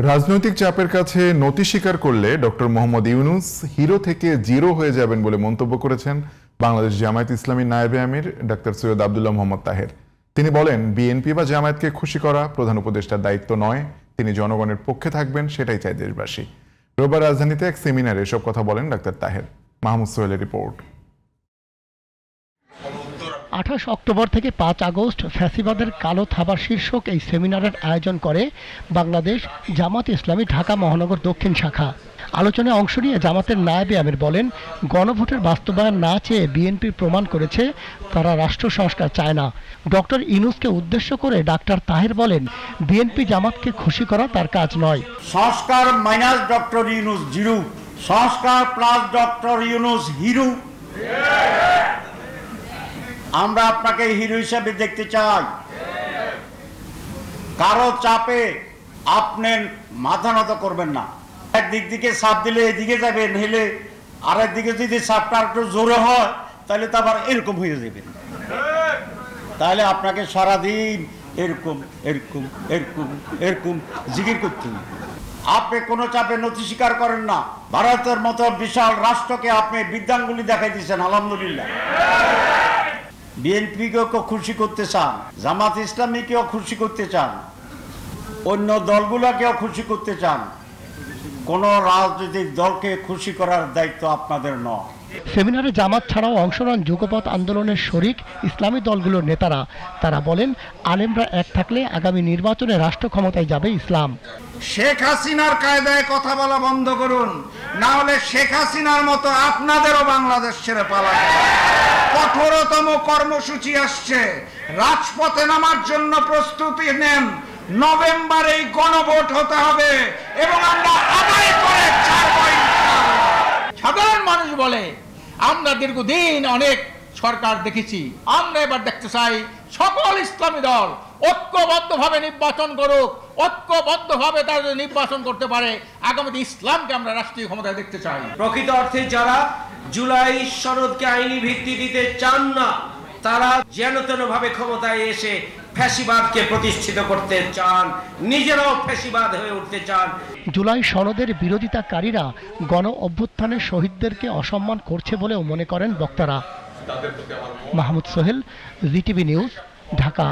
রাজনৈতিক চাপের কাছে নতি স্বীকার করলে ডক্টর মোহাম্মদ ইউনূস হিরো থেকে জিরো হয়ে যাবেন বলে মন্তব্য করেছেন বাংলাদেশ জামায়াত ইসলামীর নায়েবে আমির ডাক্তার সৈয়দ আব্দুল্লাহ মোহাম্মদ তাহের। তিনি বলেন, বিএনপি বা জামায়াতকে খুশি করা প্রধান উপদেষ্টার দায়িত্ব নয়, তিনি জনগণের পক্ষে থাকবেন, সেটাই চায় দেশবাসী। রোববার রাজধানীতে এক সেমিনারে এসব কথা বলেন ডাক্তার তাহের। মাহমুদ সোহেলের রিপোর্ট। 28 অক্টোবর থেকে 5 আগস্ট ফ্যাসিবাদের কালো থাবার শীর্ষক এই সেমিনারের আয়োজন করে বাংলাদেশ জামাত ইসলামী ঢাকা মহানগর দক্ষিণ শাখা। আলোচনায় অংশ নিয়ে জামাতের নায়েবে আমির বলেন, গণভোটের বাস্তবায়ন না চেয়ে বিএনপি প্রমাণ করেছে তারা রাষ্ট্র সংস্কার চায় না। ডক্টর ইউনূসকে উদ্দেশ্য করে ডাক্তার তাহের বলেন, বিএনপি জামাতকে খুশি করা তার কাজ নয়। সংস্কার মাইনাস ডক্টর ইউনূস জিরো, সংস্কার প্লাস ডক্টর ইউনূস হিরো। আমরা আপনাকে হিরো হিসেবে দেখতে চাই। কারো চাপে আপনি মাথা নত করবেন না। একদিক দিকে চাপ দিলে এদিকে যাবেন, হেলে আরেক দিকে যদি চাপটা একটু জোরে হয় তাহলে তো আবার এরকম হয়ে যাবে। তাহলে আপনাকে সারাদিন এরকম এরকম এরকম এরকম জিকির করতে হবে। আপনি কোনো চাপে নথি স্বীকার করেন না। ভারতের মতো বিশাল রাষ্ট্রকে আপনি বিদ্যাঙ্গুলি দেখাই দিচ্ছেন, আলহামদুলিল্লাহ। বিএনপিকেও খুশি করতে চান, জামাত ইসলামীকেও খুশি করতে চান, অন্য দলগুলোকেও খুশি করতে চান। কোন রাজনৈতিক দলকে খুশি করার দায়িত্ব আপনাদের নয়। সেমিনারে জামাত ছাড়াও অংশ নেন যুগপৎ আন্দোলনের শরিক ইসলামী দলগুলোর নেতারা। তারা বলেন, আলেমরা এক থাকলে আগামী নির্বাচনে রাষ্ট্র ক্ষমতায় যাবে ইসলাম। শেখ হাসিনার কায়দায় কথা বলা বন্ধ করুন, না হলে শেখ হাসিনার মতো আপনাদেরও বাংলাদেশ ছেড়ে পালাবে। কঠোরতম কর্মসূচি আসছে, রাজপথে নামার জন্য প্রস্তুতি নেন। নভেম্বরে গণভোট হতে হবে এবং আমরা আদায় করে ছাড়বো ইনশাআল্লাহ। সাধারণ মানুষ বলে, আমরা দীর্ঘদিন অনেক সরকার দেখেছি, আমরা এবার দেখতে চাই সকল ইসলামী দল ঐক্যবদ্ধভাবে নির্বাচন করুক। ঐক্যবদ্ধভাবে তারা যদি নির্বাচন করতে পারে, আগামীতে ইসলামকে আমরা রাষ্ট্রীয় ক্ষমতায় দেখতে চাই। প্রকৃত অর্থে যারা জুলাই সনদকে আইনি ভিত্তি দিতে চান না, তারা যেন ভাবে ক্ষমতায় এসে ফ্যাসিবাদকে প্রতিষ্ঠিত করতে চান, নিজেরাও ফ্যাসিবাদ হয়ে উঠতে চান। জুলাই সনদের বিরোধিতাকারীরা গণ অভ্যুত্থানের শহীদদেরকে অসম্মান করছে বলেও মনে করেন বক্তারা। Mahmud Sohel, GTV news, Dhaka.